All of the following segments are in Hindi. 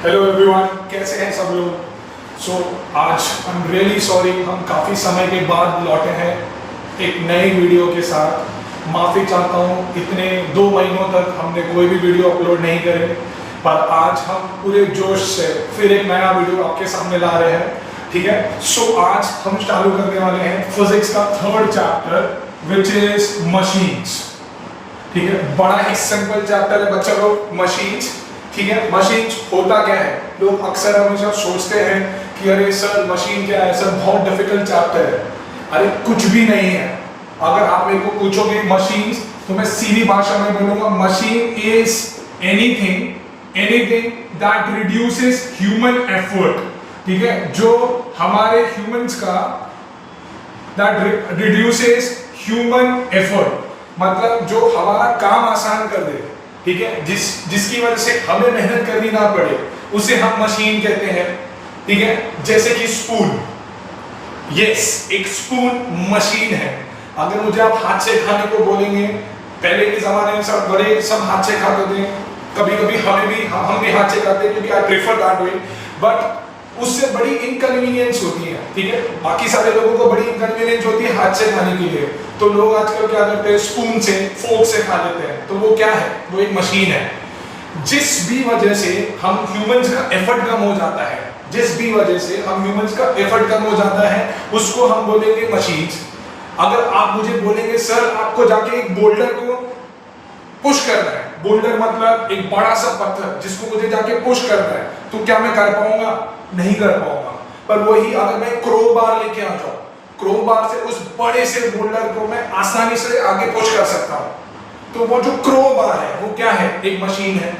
हेलो एवरीवन, कैसे हैं सब लोग। आज आई एम रियली सॉरी, हम काफ़ी समय के बाद लौटे हैं एक नई वीडियो के साथ। माफ़ी चाहता हूँ, इतने 2 महीनों तक हमने कोई भी वीडियो अपलोड नहीं करे, पर आज हम पूरे जोश से फिर एक नया वीडियो आपके सामने ला रहे हैं। ठीक है, आज हम चालू करने वाले हैं फिजिक्स का 3rd chapter which is machines. ठीक है, बड़ा ही सिंपल चैप्टर है बच्चा लोग, मशीन्स। ठीक है, मशीन्स होता क्या है, लोग अक्सर हमेशा सोचते हैं कि अरे सर मशीन क्या है सर, बहुत डिफिकल्ट चैप्टर है। अरे कुछ भी नहीं है। अगर आप मेरे को पूछोगे मशीन्स, तो मैं सीधी भाषा में बोलूंगा machine is anything that reduces human effort. ठीक है, जो हमारे ह्यूमंस का दैट रिड्यूसेस ह्यूमन एफर्ट, मतलब जो हमारा काम आसान कर दे। ठीक है, जिसकी वजह से हमें मेहनत करनी ना पड़े, उसे हम मशीन कहते हैं। ठीक है, जैसे कि स्पून, यस एक स्पून मशीन है। अगर मुझे आप हाथ से खाने को बोलेंगे, पहले के जमाने में सब बड़े सब हाथ से खाते थे, कभी कभी हम भी हाथ से खाते हैं क्योंकि I prefer that way, but उससे बड़ी इनकन्वीनियंस होती है। ठीक है, बाकी सारे लोगों को बड़ी इनकन्वीनियंस होती है हाथ से खाने के लिए, तो लोग आजकल क्या करते हैं, स्पून से फोर्क से खा लेते हैं। तो वो क्या है, वो एक मशीन है। जिस भी वजह से हम ह्यूमंस का एफर्ट कम हो जाता है, जिस भी वजह से हम ह्यूमंस का एफर्ट कम हो जाता है, उसको हम बोलेंगे मशीन्स। अगर आप मुझे बोलेंगे सर आपको जाके एक बोल्डर को पुश करना है, बोल्डर मतलब एक बड़ा सा पत्थर जिसको मुझे जाके पुश करना है, तो क्या मैं कर पाऊंगा? नहीं कर पाऊंगा। पर वही अगर मैं क्रोबार लेके आ जाऊं, क्रोबार से उस बड़े से बोल्डर को मैं आसानी से आगे पुश कर सकता हूं। तो वो जो क्रोबार है वो क्या है, एक मशीन है।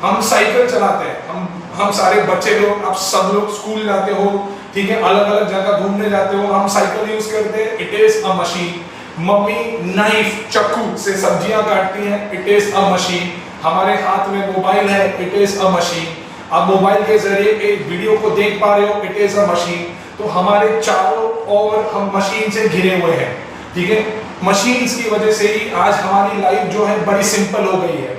हम साइकिल चलाते हैं, हम सारे बच्चे लोग, आप सब लोग स्कूल जाते हो, ठीक है, अलग अलग जगह घूमने जाते हो, हम साइकिल यूज करते हैं, it is a machine. Mummy knife चाकू से सब्जियां काटती हैं, इट इज अ मशीन। हमारे हाथ में मोबाइल है, इट इज अ मशीन। आप मोबाइल के जरिए एक वीडियो को देख पा रहे हो, इट इज अ मशीन। तो हमारे चारों ओर हम मशीन से घिरे हुए हैं। ठीक है, मशीन्स की वजह से ही आज हमारी लाइफ जो है बड़ी सिंपल हो गई है।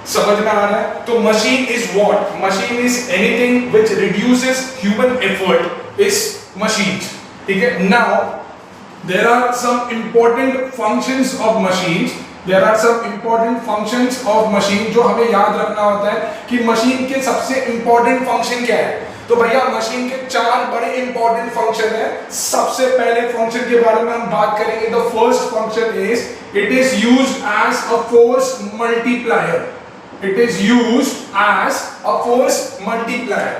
समझ में आ रहा है? तो machine is what? Machine is anything which reduces human effort, is machines. ठीक है, now there are some important functions of machines, there are some important functions of machine जो हमें याद रखना होता है कि मशीन के सबसे important function क्या है। तो भैया मशीन के 4 बड़े important function है। सबसे पहले function के बारे में हम बात करेंगे। the first function is it is used as a force multiplier, it is used as a force multiplier।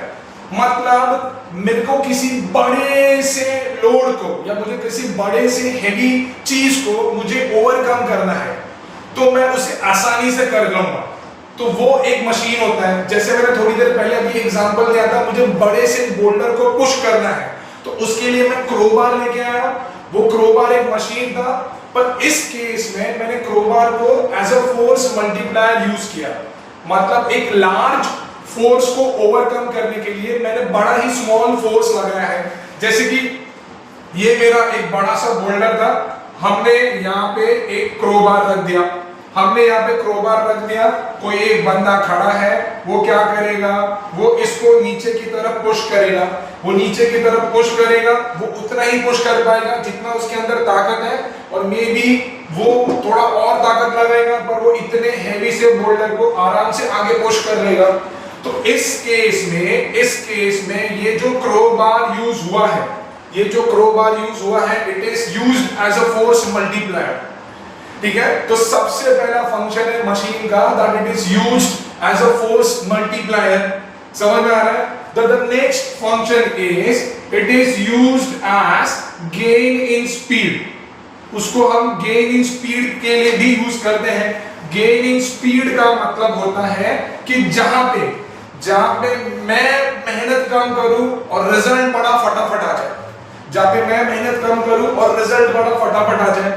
मतलब मेरे को किसी बड़े से लोड को या मुझे किसी बड़े से हेवी चीज को मुझे ओवरकम करना है, तो मैं उसे आसानी से कर लूंगा। तो वो एक मशीन होता है। जैसे मैंने थोड़ी देर पहले अभी एग्जांपल दिया था, मुझे बड़े से बोल्डर को पुश करना है, तो उसके लिए मैं क्रोबार लेके आया। वो क्रोबार एक मशीन था, पर इस केस में मैंने क्रोबार को as a force multiplier use किया। मतलब एक लार्ज फोर्स को ओवरकम करने के लिए मैंने बड़ा ही स्मॉल फोर्स लगाया है। जैसे कि ये मेरा एक बड़ा सा बोल्डर था, हमने यहाँ पे एक क्रोबार रख दिया, हमने यहाँ पे क्रोबार रख दिया। कोई एक बंदा खड़ा है, वो क्या करेगा, वो इसको नीचे की तरफ पुश करेगा। वो नीचे की तरफ पुश करेगा, वो उतना ही पुश कर पाएगा जितना उसके अंदर ताकत है, और मे बी वो थोड़ा और ताकत लगाएगा, पर वो इतने हैवी से बोल्डर को आराम से आगे पुश कर लेगा। तो इस केस में ये जो क्रोबार यूज हुआ है, ये जो क्रोबार यूज हुआ है, it is used as a force multiplier. ठीक है, तो सबसे पहला फंक्शन है मशीन का that it is used as a force multiplier. समझ में आ रहा है? The next function is it is used as gain in speed. उसको हम गेन इन स्पीड के लिए भी यूज करते हैं। गेन इन स्पीड का मतलब होता है कि जहां पे मैं मेहनत कम करूं और रिजल्ट बड़ा फटाफट आ जाए, जहां पे मैं मेहनत कम करूं और रिजल्ट बड़ा फटाफट आ जाए,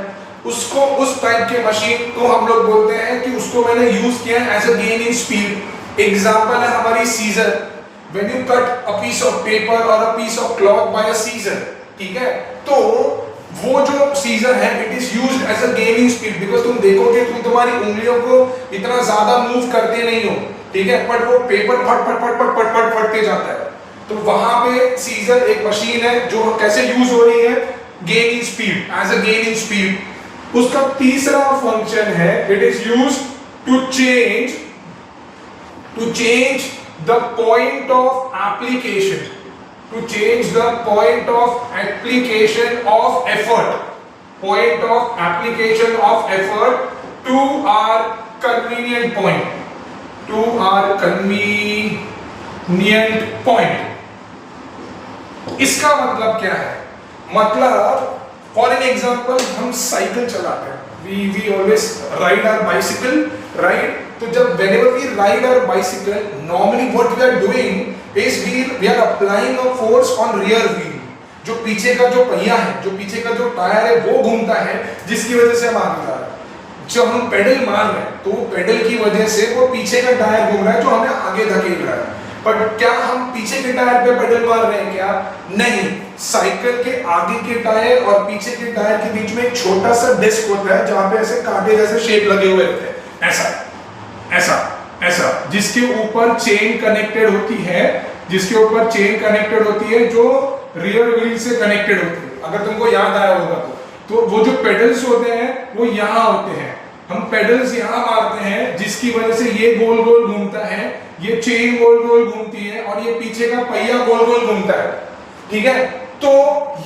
उसको उस टाइप के मशीन को हम लोग बोलते हैं कि उसको मैंने यूज किया as a gain in speed. Example है हमारी scissor. When you cut a piece of paper और a piece of cloth by a scissor, ठीक है, तो वो जो सीजर है it is used as a gain in speed. Because तुम देखोगे, तुम्हारी उंगलियों को इतना ज्यादा मूव करते नहीं हो, ठीक है, बट वो पेपर फट फट फट फट फट फट फटते जाता है। तो वहां पे सीजर एक मशीन है जो कैसे यूज हो रही है, gain in speed, as a gain in speed. उसका तीसरा फंक्शन है, it is use to change the point of application, to change the point of application of effort, point of application of effort to our convenient point, to our convenient point। इसका मतलब क्या है, मतलब फॉर एन एग्जांपल हम साइकिल चलाते हैं, we always ride our bicycle, right? तो जब whenever we ride our bicycle, normally what we are doing is we are applying a force on rear wheel, जो पीछे का जो पहिया है, जो पीछे का जो टायर है वो घूमता है, जिसकी वजह से हम आगे जा रहे हैं। जब हम पेडल मार रहे हैं तो पेडल की वजह से वो पीछे का टायर घूम रहा है जो हमें आगे धकेल रहा है। बट क्या हम पीछे के टायर पे पेडल मार रहे हैं क्या? नहीं। साइकिल के आगे के टायर और पीछे के टायर के बीच में एक छोटा सा डिस्क होता है जहां पे ऐसे कांटे जैसे शेप लगे हुए होते हैं, ऐसा ऐसा ऐसा, जिसके ऊपर चेन कनेक्टेड होती है, जिसके ऊपर चेन कनेक्टेड होती है जो रियर व्हील से कनेक्टेड होते हैं। अगर तुमको याद आया होगा तो वो जो पेडल्स होते हैं वो यहाँ होते हैं, हम पेडल्स यहाँ मारते हैं जिसकी वजह से ये गोल गोल घूमता है, ये चेन गोल गोल घूमती है और ये पीछे का पहिया गोल गोल घूमता है, ठीक है। तो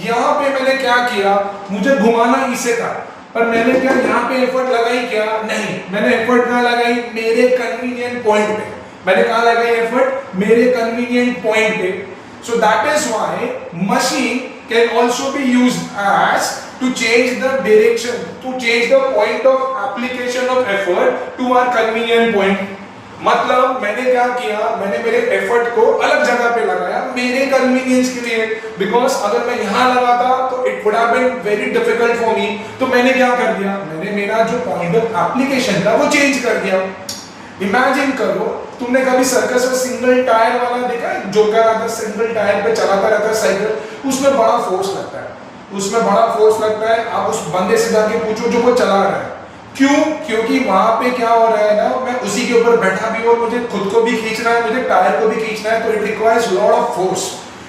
यहाँ पे मैंने क्या किया, मुझे घुमाना इसे था, पर मैंने क्या यहाँ पे एफर्ट लगाई क्या? नहीं, मैंने एफर्ट कहाँ लगाई? मेरे कन्वीनियंट पॉइंट पे। मैंने कहाँ लगाई एफर्ट? मेरे कन्वीनियंट पॉइंट पे। So that is why machine can also be used as to change the direction, to change the point of application of effort to our convenient point। मतलब मैंने क्या किया, मैंने मेरे एफर्ट को अलग जगह पे लगाया मेरे कन्वीनियंस के लिए, बिकॉज अगर मैं यहाँ लगाता तो it would have been very difficult for me. तो मैंने क्या कर दिया, मैंने मेरा जो पॉइंट ऑफ एप्लीकेशन था वो चेंज कर दिया। इमेजिन करो, तुमने कभी सर्कस में सिंगल टायर वाला देखा है, जोकर आता है सिंगल टायर पे चलाता रहता है साइकिल, उसमें बड़ा फोर्स लगता है, उसमें बड़ा फोर्स लगता है। आप उस बंदे से जाके पूछो जो वो चला रहा है, क्यों? क्योंकि वहां पे क्या हो रहा है ना, मैं उसी के ऊपर बैठा भी और मुझे खुद को भी खींचना है, मुझे टायर को भी खींचना है, तो it requires lot of force.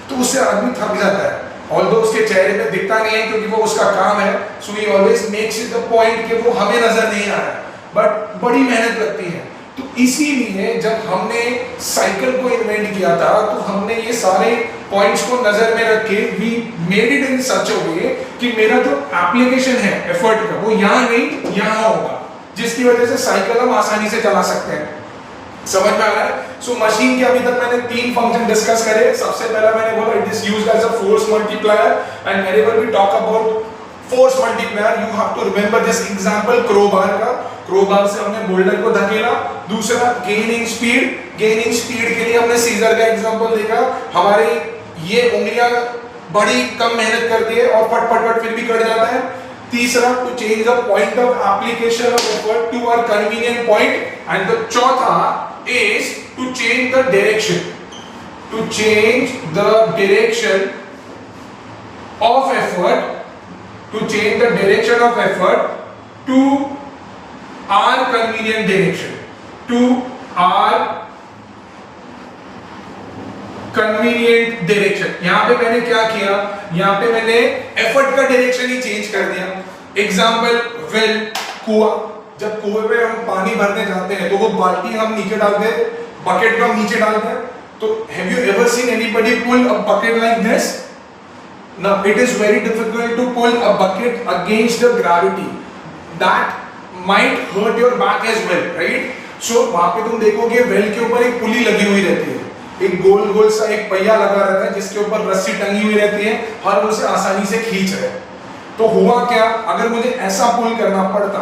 तो उससे आदमी थक जाता है, ऑल्दो उसके चेहरे पे दिखता नहीं है क्योंकि वो उसका काम है, so he always makes it the point कि वो हमें नजर नहीं आ रहा है, बट बड़ी मेहनत लगती है। तो इसीलिए जब हमने साइकिल को इन्वेंट किया था तो हमने ये सारे पॉइंट्स को नजर में रख के वी मेड इट इन सच अ वे कि मेरा जो एप्लीकेशन है एफर्ट का वो यहाँ नहीं यहाँ होगा, जिसकी वजह से साइकिल हम आसानी से चला सकते हैं। समझ में आ रहा है? सो मशीन के अभी तक मैंने 3 फंक्शन डिस्कस करे। सबसे पहला मैंने बोला it is used as a force multiplier, and whenever we talk about force multiplier you have to remember this example crowbar का। क्रोबार से हमने बोल्डर को धकेला। दूसरा gain in speed, gain in speed के लिए हमने सीजर का एग्जांपल देखा। हमारी ये उंगलियां बड़ी कम मेहनत करती है और फट फट फट फिर भी कट जाता है। तीसरा to change the point of application of effort to our convenient point, and the चौथा is to change the direction, to change the direction of effort, to change the direction of effort to our convenient direction, to our convenient direction। यहां पे मैंने क्या किया, यहां पे मैंने एफर्ट का डायरेक्शन ही चेंज कर दिया। एग्जांपल वेल, कुआं, जब कुएं में हम पानी भरने जाते हैं तो वो बाल्टी हम नीचे डालते हैं, बकेट को हम नीचे डालते हैं। तो have you ever seen anybody pull a bucket like this? Now it is very difficult to pull a bucket against the gravity. That might hurt your back as well, right? So वहाँ पे तुम देखोगे वेल के ऊपर एक पुली लगी हुई रहती है, एक गोल गोल सा एक पहिया लगा रहता है जिसके ऊपर रस्सी टंगी हुई रहती है और उसे आसानी से खींच रहे। तो हुआ क्या, अगर मुझे ऐसा पुल करना पड़ता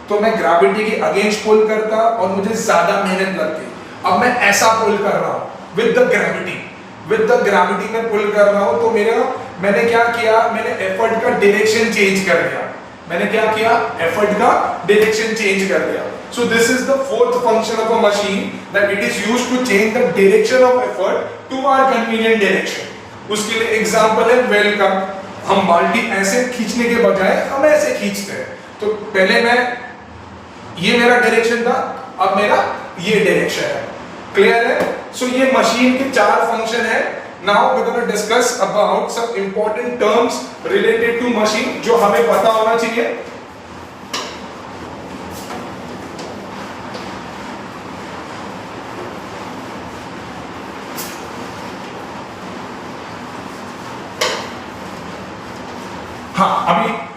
तो मैं ग्रेविटी के अगेंस्ट पुल करता और मुझे ज्यादा मेहनत लगती। अब मैं ऐसा पुल कर रहा हूँ with the gravity, with the gravity में पुल कर रहा हूँ, तो मैंने क्या किया, मैंने एफर्ट का डायरेक्शन चेंज कर दिया। मैंने क्या किया, एफर्ट का डायरेक्शन चेंज कर दिया। So this is the fourth function of a machine, that it is used to change the direction of effort to our convenient direction. उसके लिए एग्जांपल है वेल का। हम बाल्टी ऐसे खींचने के बजाय हम ऐसे खींचते हैं। तो पहले मैं, ये मेरा डायरेक्शन था, अब मेरा ये डायरेक्शन है। क्लियर है? सो ये मशीन के 4 फंक्शन है। Now we gonna discuss about some important terms related to machine जो हमें पता होना चाहिए। हाँ,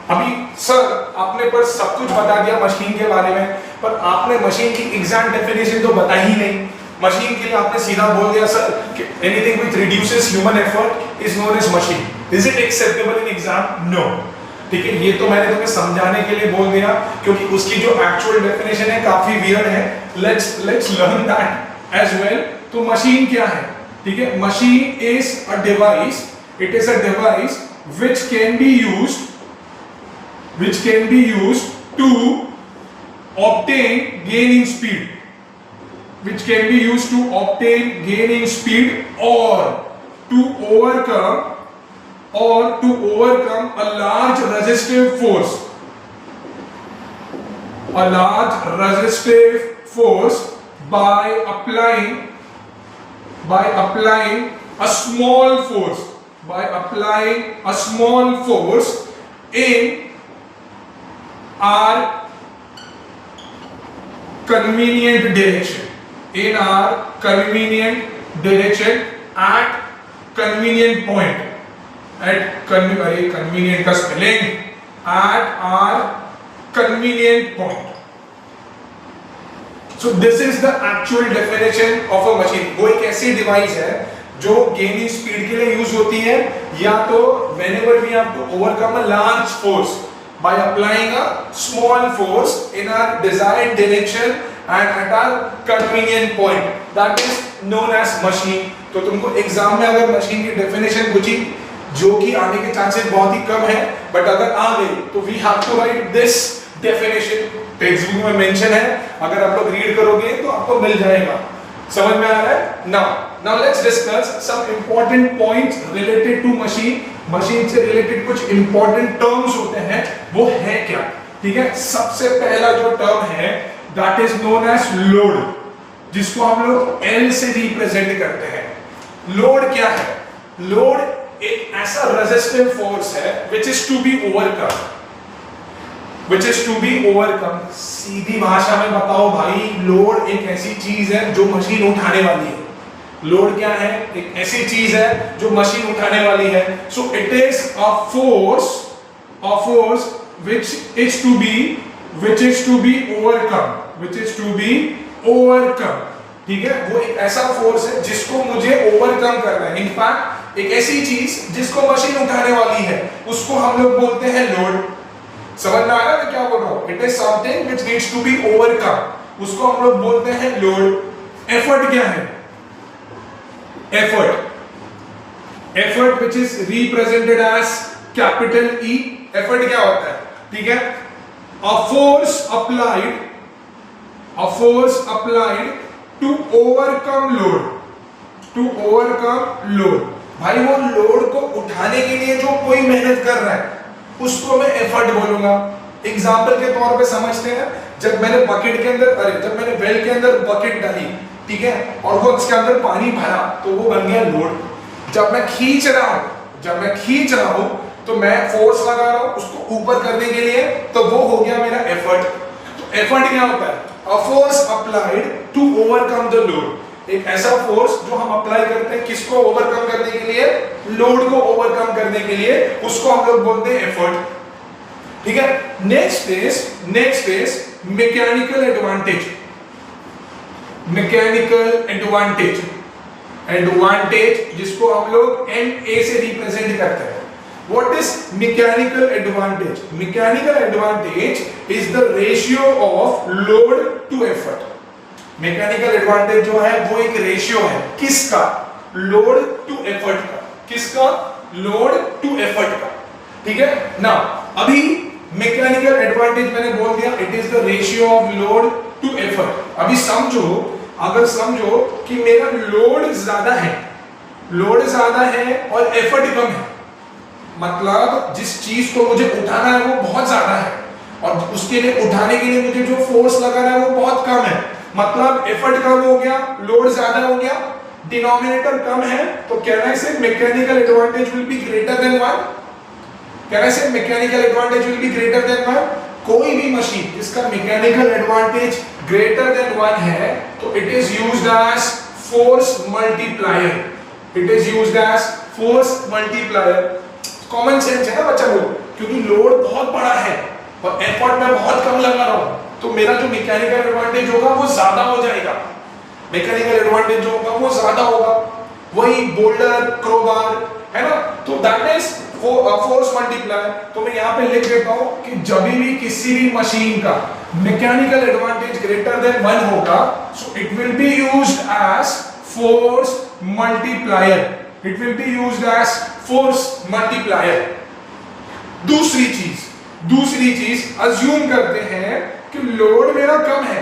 अभी सर आपने पर सब कुछ बता दिया मशीन के बारे में, पर आपने मशीन की एग्जैक्ट डेफिनेशन तो बताई ही नहीं। मशीन के लिए आपने सीधा बोल दिया सर कि anything which reduces human effort is known as machine. Is it acceptable in exam? No. ठीक है, ये तो मैंने तुम्हें समझाने के लिए बोल दिया क्योंकि उसकी जो एक्चुअल डेफिनेशन है काफी वियर्ड है। Let's learn that as well. तो मशीन क्या है? ठीक है, machine is a device, it is a device which can be used to obtain gain in speed, which can be used to obtain gain in speed or to overcome a large resistive force by applying a small force in our convenient direction at convenient point, convenient का spelling, at our convenient point. So this is the actual definition of a machine. वो एक ऐसी डिवाइस है जो गेनिंग स्पीड के लिए यूज होती है, या तो whenever we have to overcome a large force by applying a small force in our desired direction and at our convenient point, that is known as machine. तो तुमको एग्जाम में अगर मशीन की डेफिनेशन पूछी, जो कि आने के चांसेस बहुत ही कम है, बट अगर आ गई तो we have to write this definition. Text book में मेंशन है, अगर आप लोग रीड करोगे तो आपको मिल जाएगा। समझ में आ रहा है? Now let's discuss some important points related to machine. Machine से रिलेटेड कुछ important terms होते हैं, वो है क्या? ठीक है, सबसे पहला जो टर्म है that is known as load, जिसको हम लोग L से रिप्रेजेंट करते हैं। लोड क्या है? लोड एक ऐसा रेजिस्टिव फोर्स है which is to be overcome। सीधी भाषा में बताओ भाई, लोड एक ऐसी चीज है जो मशीन उठाने वाली है। लोड क्या है? एक ऐसी चीज है जो मशीन उठाने वाली है। सो it is a force which is to be overcome। ठीक है, वो एक ऐसा फोर्स है जिसको मुझे ओवरकम करना है। इनफैक्ट एक ऐसी चीज जिसको मशीन उठाने वाली है उसको हम लोग बोलते हैं लोड। समझ में आ रहा है मैं क्या बोल रहा हूं? It is something which needs to be overcome, उसको हम लोग बोलते हैं लोड। एफर्ट क्या है? Effort which is represented as capital E। Effort क्या होता है? ठीक है, a force applied to overcome load। भाई वो लोड को उठाने के लिए जो कोई मेहनत कर रहा है उसको मैं एफर्ट बोलूंगा। एग्जाम्पल के तौर पे समझते हैं, जब मैंने वेल के अंदर बकेट डाली, ठीक है, और वो उसके अंदर पानी भरा तो वो बन गया लोड। जब मैं खींच रहा हूं तो मैं फोर्स लगा रहा हूं उसको ऊपर करने के लिए, तो वो हो गया मेरा एफर्ट। तो एफर्ट क्या होता है? A force applied to overcome the load. एक ऐसा फोर्स जो हम अप्लाई करते हैं किसको ओवरकम करने के लिए? लोड को ओवरकम करने के लिए, उसको हम लोग बोलते हैं एफर्ट। ठीक है, नेक्स्ट इज मैकेनिकल एडवांटेज, जिसको हम लोग MA से रिप्रेजेंट करते हैं। What is mechanical advantage? Mechanical advantage is the ratio of load to effort. Mechanical advantage जो है वो एक रेशियो है, किसका? लोड टू एफर्ट का। किसका? लोड टू एफर्ट का। ठीक है ना, अभी मैकेनिकल एडवांटेज मैंने बोल दिया, it is the ratio of load to effort. अभी समझो कि मेरा लोड ज्यादा है और एफर्ट कम है, मतलब जिस चीज को मुझे उठाना है वो बहुत ज्यादा है और उसके लिए उठाने के लिए मुझे जो फोर्स लगाना है वो बहुत कम है। मतलब एफर्ट कम हो गया, लोड ज्यादा हो गया, डिनोमिनेटर कम है, तो can I say mechanical advantage will be greater than 1? Can I say mechanical advantage will be greater than 1? कोई भी मशीन जिसका मैकेनिकल एडवांटेज ग्रेटर देन 1 है तो it is used as force multiplier, it is used as force multiplier. Common sense है ना बच्चा लोग, क्योंकि लोड बहुत बड़ा है और एफर्ट मैं बहुत कम लगा रहा हूं तो मेरा जो मैकेनिकल एडवांटेज होगा वो ज्यादा हो जाएगा, मैकेनिकल एडवांटेज जो होगा वो ज्यादा होगा। वही बोल्डर, क्रोबार है ना, तो दैट इज फोर्स मल्टीप्लायर। तो मैं यहाँ पे लिख देता हूं कि जब भी किसी भी मशीन का मैकेनिकल एडवांटेज ग्रेटर देन 1 होगा so it will be used as force multiplier, it will be used as force multiplier. दूसरी चीज अज्यूम करते हैं कि लोड मेरा कम है,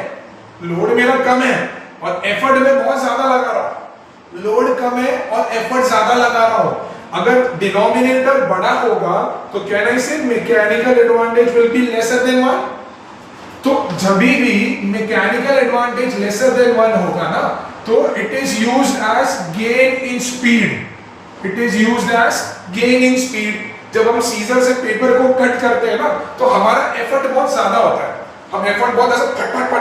लोड मेरा कम है और एफर्ट में बहुत ज्यादा लगा रहा हूं, लोड कम है और एफर्ट ज्यादा लगा रहा हूं। अगर डिनोमिनेटर बड़ा होगा तो can I say mechanical advantage will B lesser than 1? तो जब भी मैकेनिकल एडवांटेज लेसर देन 1 होगा ना तो it is used as gain in speed, it is used as gain in speed. जब हम सीजर से पेपर को कट करते हैं ना तो हमारा एफर्ट बहुत ज्यादा होता है, हम एफर्ट बहुत ऐसा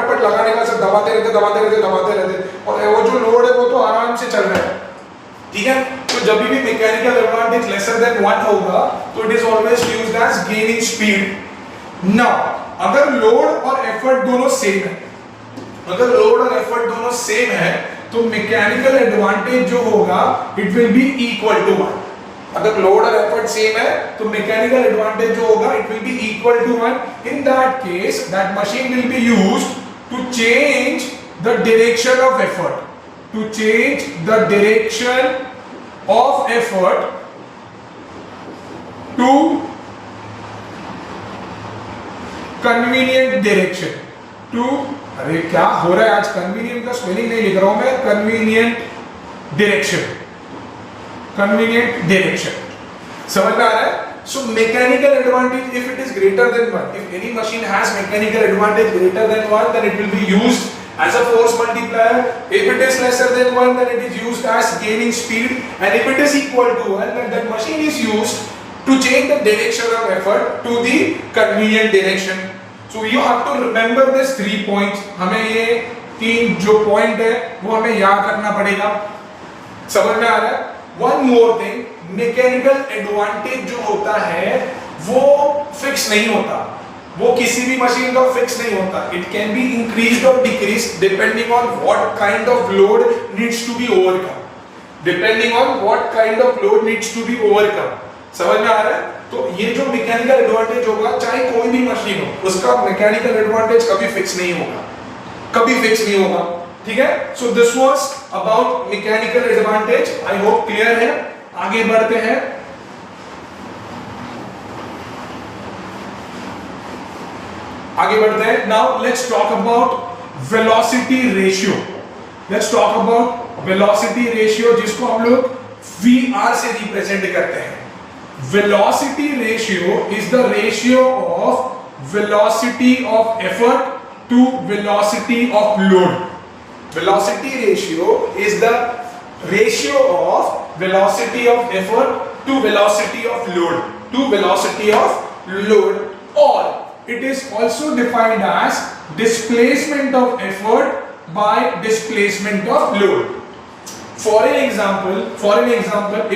फट लगाने का, सब दबाते रहते और वो जो लोड है वो तो आराम से चल रहा है, ठीक है। तो जब भी मैकेनिकल एडवांटेज लेसर देन 1 होगा तो it is always used as gain in speed. Now अगर लोड और एफर्ट दोनों सेम है, अगर लोड और एफर्ट दोनों सेम है तो मैकेनिकल एडवांटेज जो होगा it will be equal to 1। अगर लोड और एफर्ट सेम है तो मैकेनिकल एडवांटेज जो होगा it will be equal to 1। In that case that machine will be used to change the direction of effort, to change the direction of effort to convenient direction, to, अरे क्या हो रहा है आज, कन्वीनियंट का स्पेलिंग नहीं लिख रहा हूं मैं, कन्वीनियंट डायरेक्शन, कन्वीनियंट डायरेक्शन। समझ में आ रहा है? So mechanical advantage if it is greater than 1, if any machine has mechanical advantage greater than 1 then it will be used as a force multiplier. If it is lesser than 1 then it is used as gaining speed, and if it is equal to 1 then that machine is used to change the direction of effort to the convenient direction. So you have to remember this 3 points. हमें ये 3 जो पॉइंट है वो हमें याद रखना पड़ेगा। समझ में आ रहा है? One more thing, mechanical advantage जो होता है वो फिक्स नहीं होता, वो किसी भी मशीन का फिक्स नहीं होता। इट कैन बी इंक्रीज्ड और decreased depending on what kind of load needs to be overcome, depending on what kind of load needs to be overcome. समझ में आ रहा है? तो ये जो मैकेनिकल एडवांटेज होगा चाहे कोई भी मशीन हो उसका मैकेनिकल एडवांटेज कभी फिक्स नहीं होगा, कभी फिक्स नहीं होगा, ठीक है। So this was about mechanical advantage. I hope clear है। आगे बढ़ते हैं। आगे बढ़ते हैं। Now let's talk about velocity ratio, let's talk about velocity ratio जिसको हम लोग VR से रिप्रेजेंट करते हैं। Velocity ratio is the ratio of velocity of effort to velocity of load. Velocity ratio is the ratio of velocity of effort to velocity of load, to velocity of load, or it is also defined as displacement of effort by displacement of load. For an example,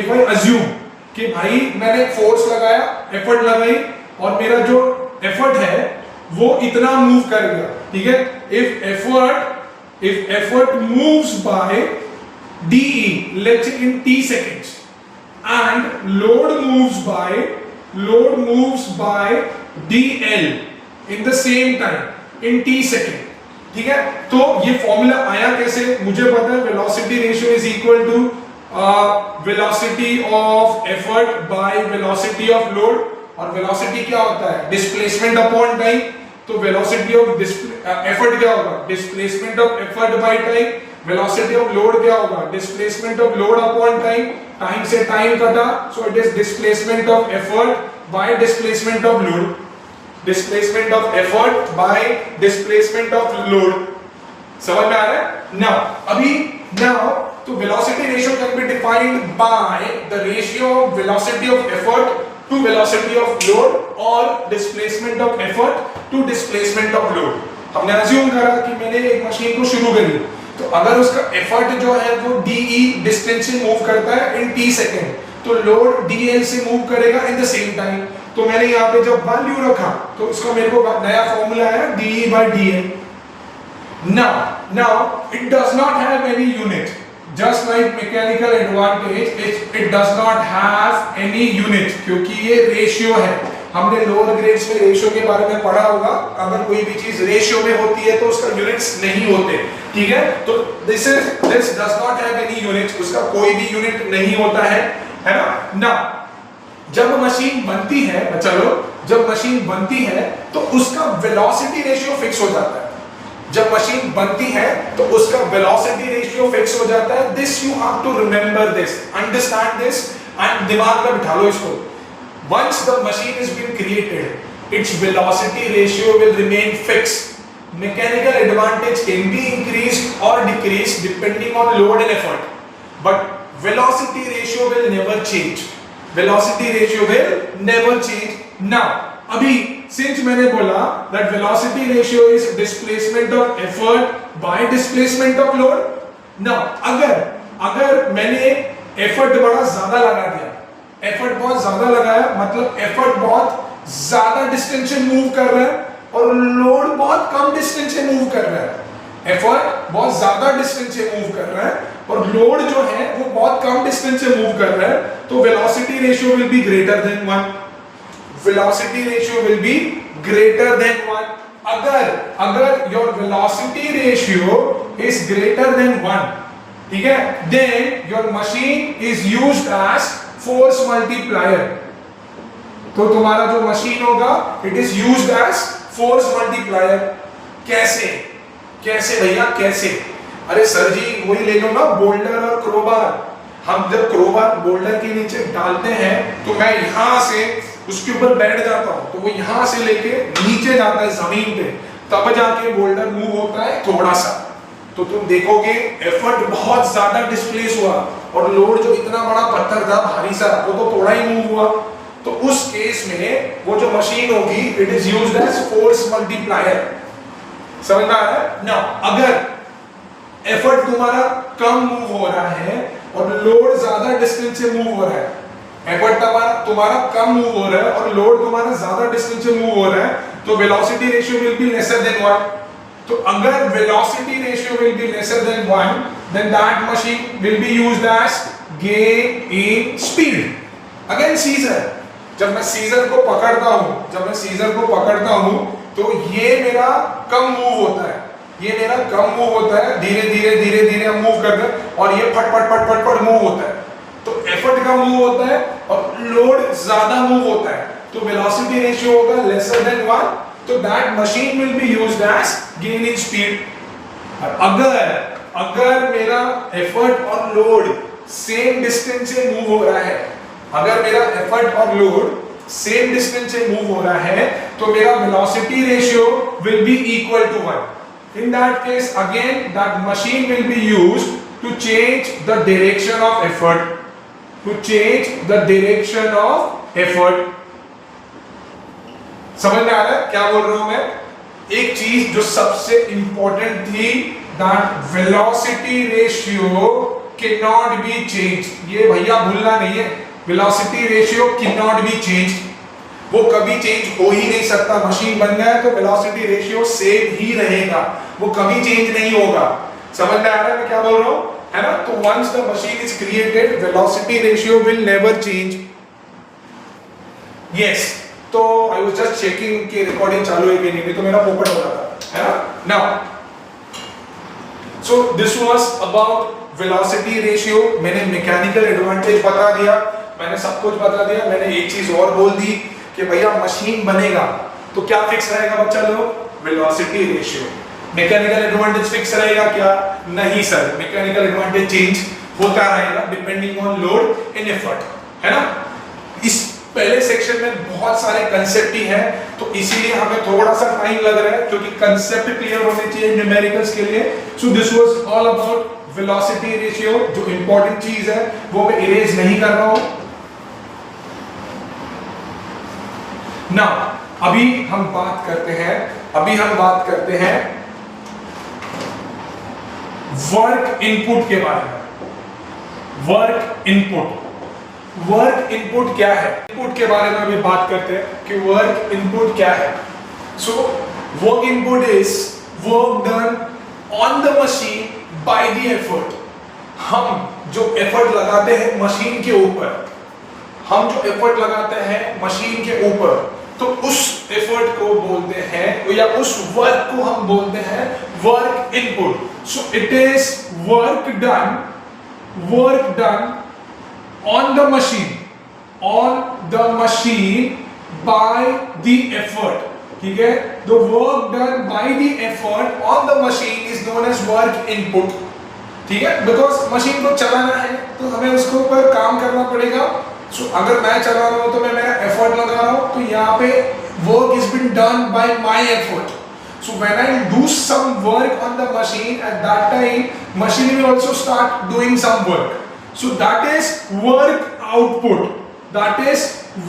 if I assume कि भाई मैंने फोर्स लगाया, एफर्ट लगाई और मेरा जो एफर्ट है वो इतना मूव कर गया, ठीक है। If effort moves by dE, let's say in t seconds, and load moves by dL in the same time in t second, ठीक है। तो ये फॉर्मूला आया कैसे? मुझे पता है velocity ratio is equal to velocity of effort by velocity of load, और वेलोसिटी क्या होता है? Displacement upon time. तो वेलोसिटी ऑफ एफर्ट क्या होगा? Displacement of effort by time. Velocity of load क्या होगा? Displacement of load upon time. Time से टाइम कटा, so it is displacement of effort by displacement of load, displacement of effort by displacement of load. समझ में आ रहा है? नाउ तो velocity ratio can be defined by the ratio of velocity of effort to velocity of load और displacement of effort to displacement of load. हमने अज्यूम करा कि मैंने एक मशीन को शुरू करी, तो अगर उसका एफर्ट जो है वो डी डिस्टेंस से मूव करता है इन टी सेकेंड, तो लोड dl से मूव करेगा इन द सेम टाइम। तो मैंने यहाँ पे जब वैल्यू रखा तो इसका मेरे को नया फॉर्मूला है de/dl। now it does not have any unit, just like mechanical advantage it does not have any unit, क्योंकि ये रेशियो है। हमने लोअर ग्रेड्स में रेशियो के बारे में पढ़ा होगा, अगर कोई भी चीज रेशियो में होती है तो उसका यूनिट्स नहीं होते, ठीक है? तो this does not have any unit, उसका कोई भी यूनिट नहीं होता है ना। जब मशीन बनती है, जब मशीन बनती है तो उसका वेलोसिटी रेशियो फिक्स हो जाता है। जब मशीन बनती है तो उसका वेलोसिटी रेशियो फिक्स हो जाता है। This you have to remember, this understand this and दिमाग में बिठा लो इसको। Once the machine has been created, its velocity ratio will remain fixed. Mechanical advantage can be increased or decreased depending on load and effort, but velocity ratio will never change. Velocity ratio will never change. Now, अभी since मैंने बोला that velocity ratio is displacement of effort by displacement of load. Now, अगर मैंने effort बड़ा ज्यादा लगा दिया, एफर्ट बहुत ज्यादा लगाया, मतलब एफर्ट बहुत ज्यादा डिस्टेंस से मूव कर रहा है और लोड बहुत कम डिस्टेंस से मूव कर रहा है। एफर्ट बहुत ज्यादा डिस्टेंस से मूव कर रहा है और लोड जो है वो बहुत कम डिस्टेंस से मूव कर रहा है, तो velocity ratio will be greater than 1। Velocity ratio will be greater than 1। अगर your velocity ratio is greater than 1, ठीक है, then your machine is used as force multiplier. तो तुम्हारा जो मशीन होगा it is used as force multiplier. कैसे भैया कैसे? अरे सर जी वही ले लो ना, बोल्डर और क्रोबार। हम जब क्रोबार बोल्डर के नीचे डालते हैं तो मैं यहां से उसके ऊपर बैठ जाता हूं, तो वो यहां से लेके नीचे जाता है जमीन पे, तब जाके बोल्डर मूव होता है थोड़ा सा। तो तुम देखोगे एफर्ट बहुत ज्यादा डिस्प्लेस हुआ और लोड जो इतना बड़ा पत्थर था भारी सा वो तो थोड़ा ही मूव हुआ। तो उस केस में वो जो मशीन होगी it is used as force multiplier. समझ में आ रहा है ना? अगर एफर्ट तुम्हारा कम मूव हो रहा है और लोड ज्यादा डिस्टेंस से मूव हो रहा है, एफर्ट तुम्हारा कम मूव हो रहा है और लोड तुम्हारा ज्यादा डिस्टेंस से मूव हो रहा है, तो velocity ratio will B lesser than 1। तो अगर velocity ratio will B lesser than 1, then that machine will be used as gain in speed. Again scissor, जब मैं सीजर को पकड़ता हूँ तो ये मेरा कम मूव होता है, धीरे धीरे मूव करते हैं और ये फट मूव होता है। तो एफर्ट कम मूव होता है और लोड ज्यादा मूव होता है, तो वेलोसिटी रेशियो होगा लेसर देन 1, तो that machine will be used as gain in speed. अगर मेरा एफर्ट और लोड सेम डिस्टेंस से मूव हो रहा है, तो मेरा velocity ratio will be equal to 1। In that case again that machine will be used to change the direction of effort. समझ में आ रहा है क्या बोल रहा हूं मैं? एक चीज जो सबसे इंपॉर्टेंट थी, that velocity ratio cannot be changed, ये भैया भूलना नहीं है। velocity ratio cannot be changed, वो कभी चेंज हो ही नहीं सकता। मशीन बन गया है तो velocity ratio सेम ही रहेगा, वो कभी चेंज नहीं होगा। समझ में आ रहा है मैं क्या बोल रहा हूं, है ना? तो once the machine is created, velocity ratio will never change. Yes, तो I was just checking कि रिकॉर्डिंग चालू है कि नहीं तो मेरा पोपट हो रहा था, है ना? Now, so this was about velocity ratio। मैंने मैकेनिकल एडवांटेज बता दिया, मैंने सब कुछ बता दिया। मैंने एक चीज और बोल दी कि भैया मशीन बनेगा तो क्या फिक्स रहेगा बच्चा लोग? Velocity ratio. Mechanical advantage fix रहेगा क्या? नहीं सर, मैकेनिकल एडवांटेज चेंज होता रहेगा depending on load and effort, है ना? पहले सेक्शन में बहुत सारे कंसेप्ट ही हैं, तो इसीलिए हमें थोड़ा सा टाइम लग रहा है, क्योंकि कंसेप्ट क्लियर होने चाहिए न्यूमेरिकल्स के लिए। सो this was all about velocity ratio. जो इंपॉर्टेंट चीज है वो मैं इरेज नहीं कर रहा हूं। नाउ अभी हम बात करते हैं वर्क इनपुट के बारे में। वर्क इनपुट क्या है, इनपुट के बारे में अभी बात करते हैं कि वर्क इनपुट क्या है। So work input is work done on the machine by the effort. हम जो एफर्ट लगाते हैं मशीन के ऊपर, तो उस एफर्ट को बोलते हैं या उस वर्क को हम बोलते हैं work input. So it is work done on the machine by the effort, ठीक है। The work done by the effort on the machine is known as work input, ठीक है। बिकॉज मशीन को चलाना है तो हमें उसके ऊपर काम करना पड़ेगा। सो अगर मैं चला रहा हूं तो मैं मेरा एफर्ट लगा रहा हूं, तो यहाँ पे work is been done by my effort. So when I do some work on the machine, at that time machine will also start doing some work. So that is work output.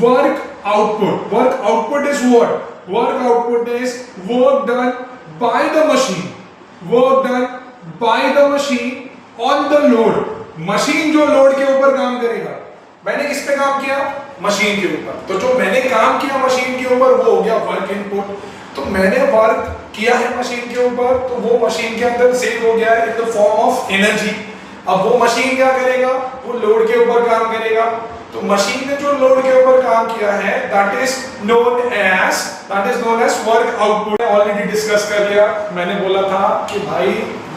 Work output is what? Work output is work done by the machine on the load. Machine जो लोड के ऊपर काम करेगा, मैंने किस पे काम किया? मशीन के ऊपर। तो जो मैंने काम किया मशीन के ऊपर वो हो गया वर्क इनपुट। तो मैंने वर्क किया है मशीन के ऊपर, तो वो मशीन के अंदर सेव हो गया है in the form of energy. अब वो मशीन क्या करेगा? वो लोड के ऊपर काम करेगा। तो मशीन ने जो लोड के ऊपर काम किया है that is known as work output. Already discuss कर लिया, मैंने बोला था कि भाई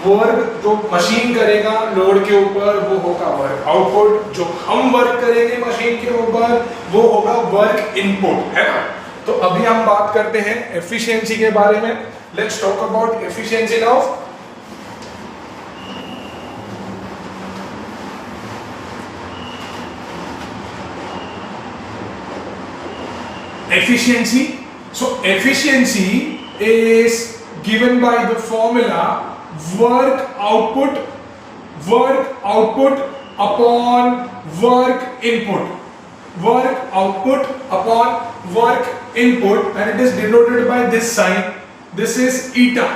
वर्क जो मशीन करेगा लोड के ऊपर वो होगा वर्क आउटपुट, जो हम वर्क करेंगे मशीन के ऊपर वो होगा वर्क इनपुट, है ना। तो अभी हम बात करते हैं एफिशिएंसी के बारे में। Let's talk about efficiency now. Efficiency. So efficiency is given by the formula work output upon work input. Work output upon work input, and it is denoted by this sign. This is eta.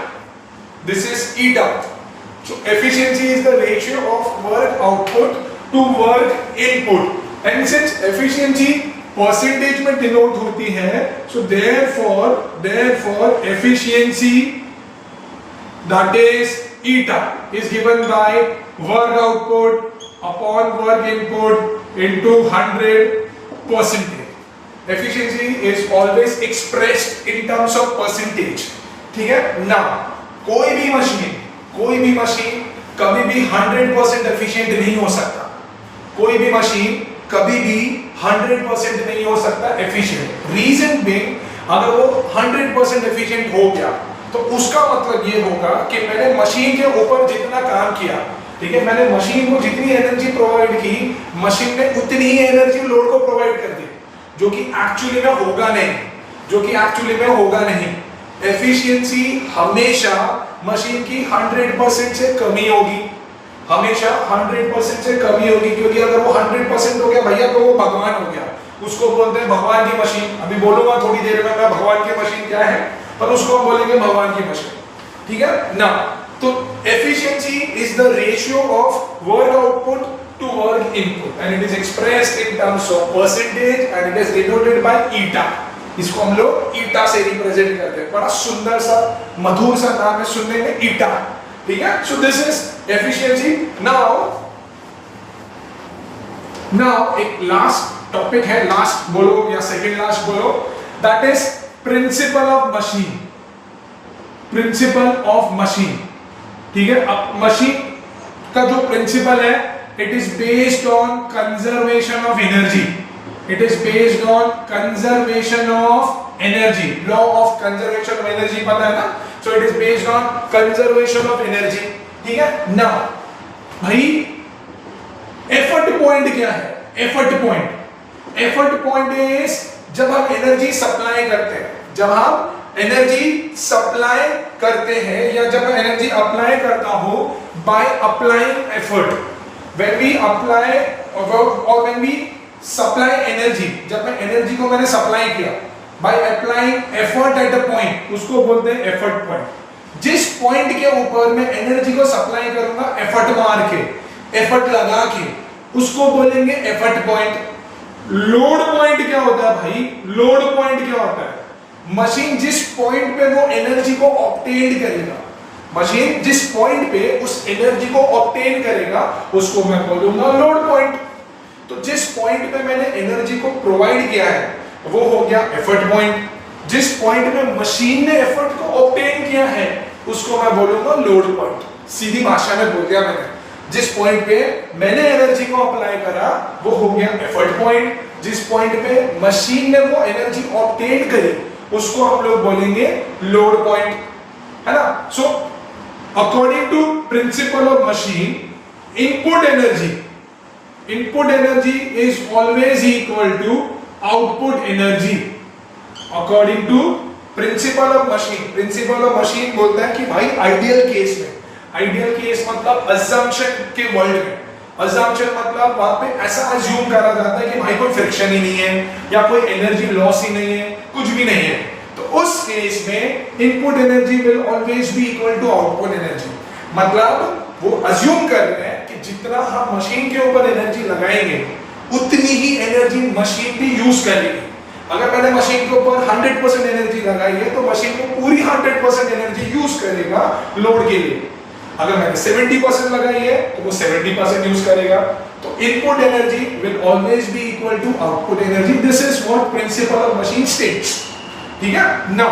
So efficiency is the ratio of work output to work input, and since efficiency percentage में डिनोट होती है, सो therefore efficiency that is eta is given by work output upon work input into 100%. Efficiency is always expressed in terms of percentage, ठीक है ना। कोई भी मशीन कभी भी 100% एफिशिएंट नहीं हो सकता। कोई भी मशीन कभी भी 100% नहीं हो सकता एफिशिएंट। रीजन बीइंग, अगर वो 100% एफिशिएंट हो गया तो उसका मतलब ये होगा कि मैंने मशीन के ऊपर जितना काम किया, ठीक है, मैंने मशीन को जितनी एनर्जी प्रोवाइड की, मशीन ने उतनी ही एनर्जी लोड को प्रोवाइड कर दी, जो कि एक्चुअली में होगा नहीं। एफिशिएंसी हमेशा मशीन की 100% से कमी होगी, हमेशा 100% से कमी होगी, क्योंकि अगर वो 100% हो गया भैया तो वो भगवान हो गया। उसको बोलते हैं भगवान की मशीन। अभी बोलूंगा थोड़ी देर में मैं भगवान की मशीन क्या है, पर उसको हम बोलेंगे भगवान की मशीन, ठीक है ना। तो efficiency is the ratio of work output to work input, and it is expressed in terms of percentage, and it is denoted by eta. इसको हम लोग ईटा से रिप्रेजेंट करते हैं। बड़ा सुंदर सा मधुर सा नाम है सुनने में, ईटा, ठीक है। So this is efficiency. Now एक लास्ट टॉपिक है, लास्ट बोलो या सेकंड लास्ट बोलो, that is principal of machine, ठीक है। अब मशीन का जो प्रिंसिपल है, it is based on conservation of energy. Law of conservation of energy पता है ना। सो it is based on conservation of energy, ठीक है ना। भाई एफर्ट पॉइंट क्या है? एफर्ट पॉइंट इज जब हम एनर्जी सप्लाई करते हैं, जब हम एनर्जी सप्लाई करते हैं या जब मैं एनर्जी अप्लाई करता हूं by applying effort, when we apply और व्हेन वी सप्लाई एनर्जी, जब मैं एनर्जी को मैंने सप्लाई किया by applying effort at the point, उसको बोलते हैं एफर्ट पॉइंट। जिस पॉइंट के ऊपर मैं एनर्जी को सप्लाई करूंगा एफर्ट मार के, एफर्ट लगा के, उसको बोलेंगे एफर्ट पॉइंट। लोड पॉइंट क्या होता है भाई? लोड पॉइंट क्या होता है? मशीन जिस पॉइंट पे वो एनर्जी को ऑब्टेन करेगा, मशीन जिस पॉइंट पे उस एनर्जी को ऑब्टेन करेगा उसको मैं बोलूंगा लोड पॉइंट। तो जिस पॉइंट पे मैंने एनर्जी को प्रोवाइड किया है वो हो गया एफर्ट पॉइंट। जिस पॉइंट में मशीन ने एफर्ट को ऑब्टेन किया है उसको मैं बोलूंगा लोड पॉइंट। सीधी भाषा में बोल दिया मैंने, जिस पॉइंट पे मैंने एनर्जी को अप्लाई करा वो हो गया एफर्ट पॉइंट। जिस पॉइंट पे मशीन ने वो एनर्जी ऑब्टेन करी उसको हम लोग बोलेंगे लोड पॉइंट, है ना। So according to principle of machine, input energy is always equal to output energy. According to principle of machine बोलता है कि भाई आइडियल केस में, आइडियल केस मतलब अजम्पशन के वर्ल्ड में, अजम्पशन मतलब वहां पे ऐसा अज्यूम करा जाता है कि भाई कोई फ्रिक्शन ही नहीं है या कोई एनर्जी लॉस ही नहीं है, कुछ भी नहीं है, तो उस केस में input energy will always be equal to output energy. मतलब वो अज्यूम कर रहे हैं कि जितना हम मशीन के ऊपर एनर्जी लगाएंगे उतनी ही एनर्जी मशीन भी यूज करेगी। अगर मैंने मशीन के ऊपर 100% एनर्जी लगाई है तो मशीन को पूरी 100% एनर्जी यूज करेगा लोड के लिए। अगर मैंने 70% लगाई है तो वो 70% यूज करेगा। तो input energy will always be equal to output energy. This is what principle of machine states. ठीक है ना।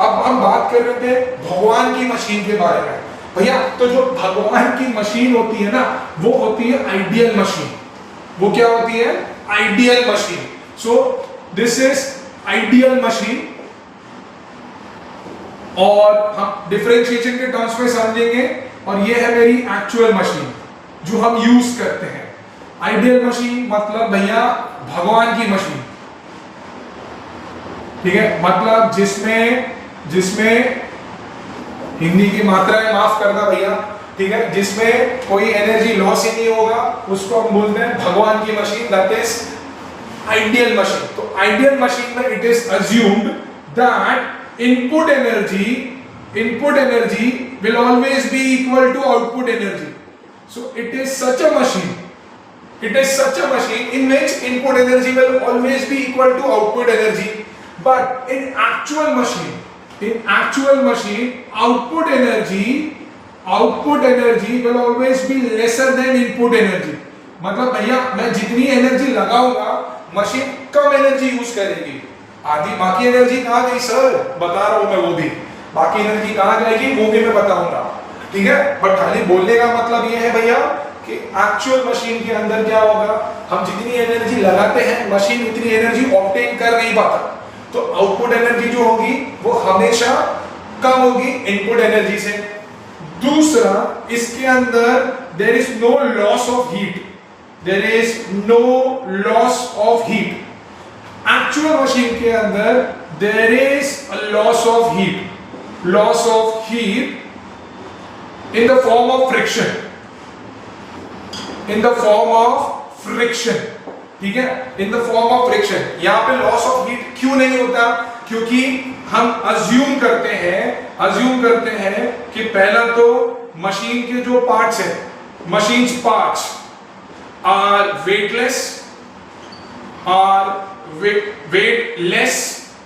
अब हम बात कर रहे थे भगवान की मशीन के बारे में। भैया तो जो भगवान की मशीन होती है ना वो होती है आइडियल मशीन। वो क्या होती है? Ideal machine. So this is ideal machine और हम डिफरेंशिएशन के टर्म्स में समझेंगे। और ये है मेरी एक्चुअल मशीन जो हम यूज करते हैं। आइडियल मशीन मतलब भैया भगवान की मशीन, ठीक है। मतलब जिसमें हिंदी की मात्राएं माफ करना भैया, ठीक है, जिसमें कोई एनर्जी लॉस ही नहीं होगा उसको हम बोलते हैं भगवान की machine, that is ideal machine. तो आइडियल मशीन में it is assumed that input energy will always be equal to output energy. So it is such a machine in which input energy will always be equal to output energy. But in actual machine output energy will always be lesser than input energy. मतलब भैया मैं जितनी एनर्जी लगाऊंगा मशीन कम एनर्जी यूज करेगी। आधी बाकी एनर्जी कहाँ गई सर? बता रहा हूं मैं, वो भी बाकी एनर्जी कहाँ जाएगी वो भी मैं बताऊंगा, ठीक है। बट खाली बोलने का मतलब ये है भैया कि एक्चुअल मशीन के अंदर क्या होगा, हम जितनी एनर्जी लगाते हैं मशीन उतनी एनर्जी ऑब्टेन कर नहीं पाता। तो आउटपुट एनर्जी जो होगी वो हमेशा कम होगी इनपुट एनर्जी से। दूसरा, इसके अंदर there is no loss of heat, there is no loss of heat. Actual machine के अंदर there is a loss of heat, loss of heat in the form of friction, ठीक है, in the form of friction। यहां पे लॉस ऑफ हीट क्यों नहीं होता? क्योंकि हम अज्यूम करते हैं कि पहला तो मशीन के जो पार्ट्स है, मशीन्स पार्ट्स आर वेटलेस,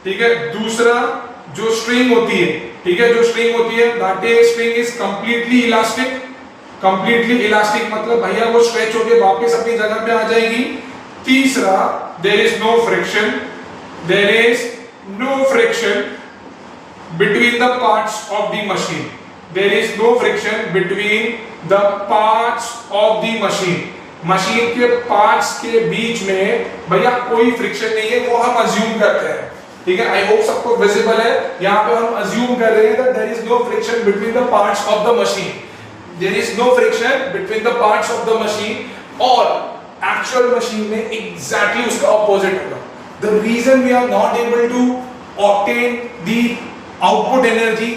ठीक है। दूसरा जो स्ट्रिंग होती है, ठीक है, that string is completely elastic, मतलब भैया वो स्ट्रेच होकर वापस अपनी जगह पे आ जाएगी। तीसरा, there is no friction between the parts of the machine, there is no friction between the parts of the machine। Machine के पार्ट्स के बीच में भैया कोई फ्रिक्शन नहीं है, वो हम अज्यूम करते हैं, ठीक है। आई होप सबको विजिबल है। यहाँ पे हम अज्यूम कर रहे हैं that there is no friction between the parts of the machine, there is no friction between the parts of the machine। और एक्चुअल मशीन में एग्जैक्टली उसका ऑपोजिट होगा। The reason we are not able to obtain the output energy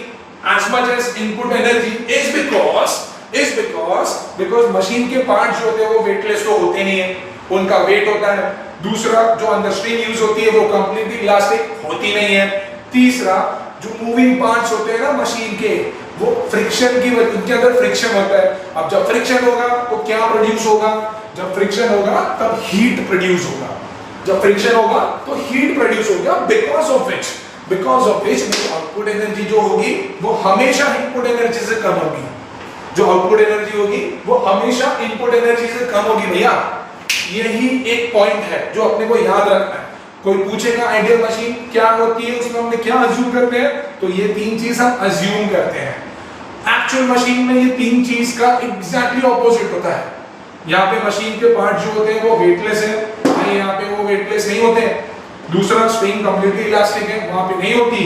as much as input energy is because machine के पार्ट जो होते हैं वो वेटलेस तो होते नहीं है, उनका वेट होता है। दूसरा, जो अंदर स्ट्रिंग यूज होती है वो कंप्लीटली इलास्टिक होती नहीं है। तीसरा, जो मूविंग पार्ट्स होते हैं ना मशीन के, वो फ्रिक्शन की वजह, उनके अंदर फ्रिक्शन होता है। अब जब फ्रिक्शन होगा तो क्या प्रोड्यूस होगा? जब फ्रिक्शन होगा तब हीट प्रोड्यूस होगा। जब फ्रिक्शन होगा तो हीट प्रोड्यूस होगा, बिकॉज ऑफ विच मेरी आउटपुट एनर्जी जो होगी वो हमेशा इनपुट एनर्जी से कम होगी। जो आउटपुट एनर्जी होगी वो हमेशा इनपुट एनर्जी से कम होगी। भैया यही एक पॉइंट है जो अपने को याद रखना है। कोई पूछेगा आइडियल मशीन क्या होती है, उसमें हमने क्या अज्यूम करते हैं, तो ये तीन चीज हम अज्यूम करते हैं। एक्चुअल मशीन में ये तीन चीज का एग्जैक्टली ऑपोजिट होता है। यहाँ पे मशीन के पार्ट जो होते हैं वो वेटलेस है, यहाँ पे वो वेटलेस नहीं होते। दूसरा, स्प्रिंग कंप्लीटली इलास्टिक है, वहां पे नहीं होती।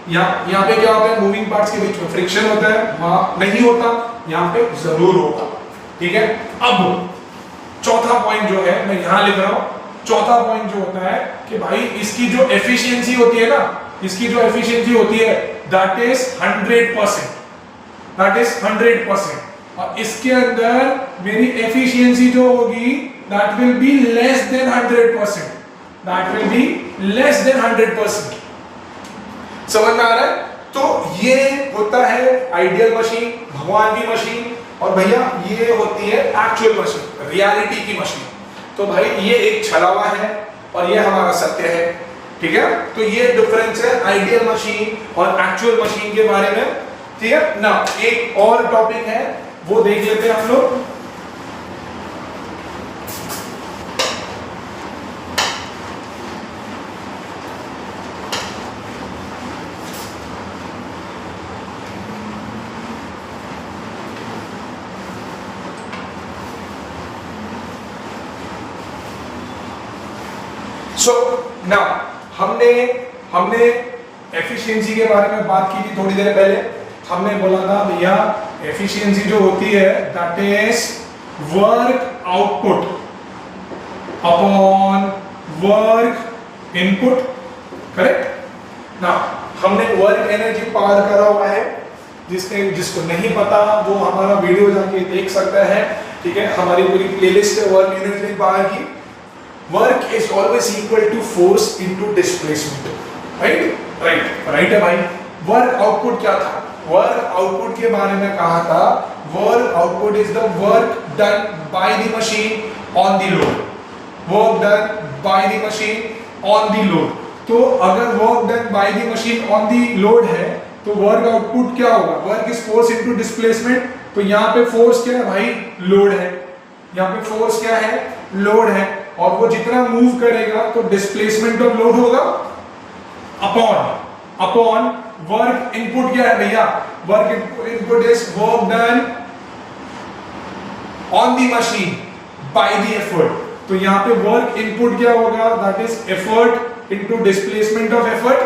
यहाँ पे क्या होता है, मूविंग पार्ट्स के बीच में फ्रिक्शन होता है, वहां नहीं होता, यहाँ पे जरूर होगा। ठीक है। अब चौथा पॉइंट जो है मैं यहां लिख रहा हूं, चौथा पॉइंट जो होता है कि भाई इसकी जो एफिशिएंसी होती है ना, इसकी जो एफिशिएंसी होती है दैट इज 100%, दैट इज 100%। और इसके अंदर मेरी एफिशिएंसी जो होगी that will be less than 100%, that will be less than 100%। समझ में आ रहा है? तो ये होता है आइडियल मशीन, भगवान की मशीन, और भैया ये होती है एक्चुअल मशीन, रियलिटी की मशीन। तो भाई ये एक छलावा है और ये हमारा सत्य है। ठीक है। तो ये डिफरेंस है आइडियल मशीन और एक्चुअल मशीन के बारे में। ठीक है ना। एक और टॉपिक है वो देख लेते हैं हम लोग। सो नाउ हमने एफिशिएंसी के बारे में बात की थी थोड़ी देर पहले। हमने बोला था भैया एफिशिएंसी जो होती है that is work output upon work input. Correct ना। हमने वर्क एनर्जी पार करा हुआ है, जिसको नहीं पता वो हमारा वीडियो जाके देख सकता है। ठीक है। हमारी पूरी प्लेलिस्ट है वर्क एनर्जी पार की। Work is always equal to force into displacement, right है भाई। वर्क आउटपुट क्या था? वर्क आउटपुट के बारे में कहा था, work output is the work done by the machine on the load, work done by the machine on the load. तो अगर work done by the machine on the load है तो वर्क आउटपुट क्या होगा? Work is force into displacement. तो यहाँ पे फोर्स क्या है भाई? लोड है। यहाँ पे फोर्स क्या है? लोड है। और वो जितना मूव करेगा तो डिस्प्लेसमेंट ऑफ लोड होगा अपॉन वर्क इनपुट क्या है भैया? Work input is work done on the machine by the effort. तो यहाँ पे वर्क इनपुट क्या होगा? That is effort into displacement of effort.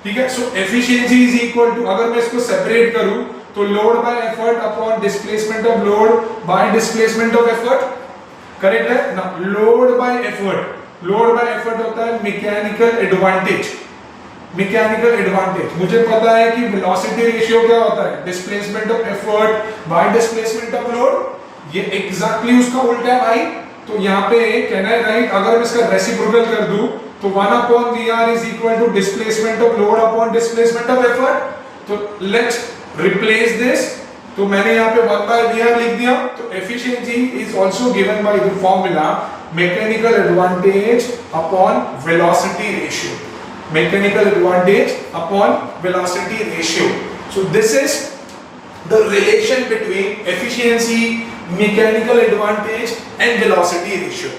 ठीक है। सो एफिशिएंसी इज इक्वल टू, अगर मैं इसको सेपरेट करूं तो load bye effort upon displacement of load bye displacement of effort. Correct है ना। लोड बाय एफर्ट होता है मैकेनिकल एडवांटेज। मैकेनिकल एडवांटेज मुझे पता है कि वेलोसिटी रेशियो क्या होता है? Displacement of effort by displacement of load. ये एग्जैक्टली उसका उल्टा है भाई। तो यहाँ पे कैन आई राइट, अगर मैं इसका रेसिप्रोकल कर दूं तो 1/VR is equal to displacement of load upon displacement of effort। तो let's replace this। तो मैंने यहाँ पे 1/VR लिख दिया। तो efficiency is also given by the formula mechanical advantage upon velocity ratio, mechanical advantage upon velocity ratio. So this is the relation between efficiency, mechanical advantage and velocity ratio.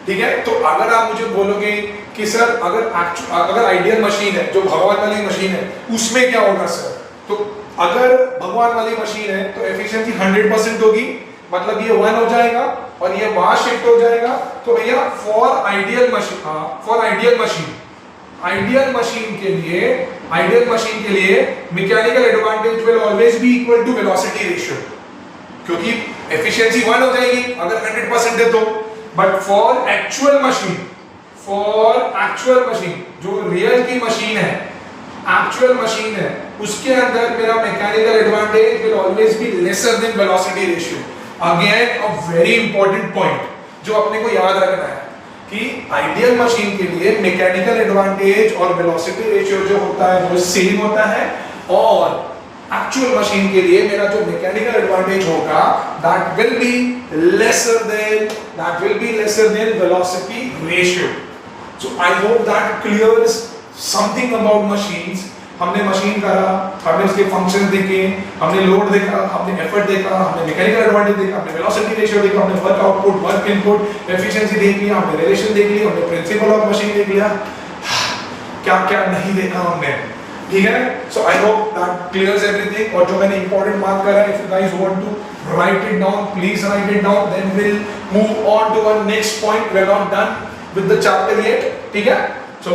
ठीक है। तो अगर आप मुझे बोलोगे कि सर अगर आइडियल मशीन है, जो भगवान वाली मशीन है, उसमें क्या होगा सर? तो अगर भगवान वाली मशीन है तो एफिशिएंसी 100% होगी, मतलब ये 1 हो जाएगा और ये वहां शिफ्ट हो जाएगा। तो भैया फॉर आइडियल मशीन के लिए mechanical advantage will always be equal to velocity ratio, क्योंकि एफिशिएंसी 1 हो जाएगी अगर 100% है तो। बट फॉर एक्चुअल मशीन जो रियल की मशीन है, एक्चुअल मशीन है, उसके अंदर मेरा mechanical advantage will always be lesser than velocity ratio. Again a very important point जो अपने को याद रखना है कि आइडियल मशीन के लिए मैकेनिकल एडवांटेज और वेलोसिटी रेशियो जो होता है वो सेम होता है, और एक्चुअल मशीन के लिए मेरा जो मैकेनिकल एडवांटेज होगा that will be lesser than velocity ratio. So I hope that clears something about machines. हमने मशीन करा, हमने उसके फंक्शन देखे, हमने लोड देखा, हमने एफर्ट देखा, हमने मैकेनिकल एडवांटेज देखा, हमने वेलोसिटी रेशियो देखा, हमने work output, work input, efficiency देख लिया, हमने रिलेशन देख लिया, हमने प्रिंसिपल ऑफ मशीन देख लिया, क्या क्या नहीं देखा हमने, ठीक है। So I hope that clears everything. और जो मैंने इंपॉर्टेंट मार्क करा, if you guys want to write it down, please write it down, then will move on to our next point. We are not done with the chapter yet, ठीक है। सो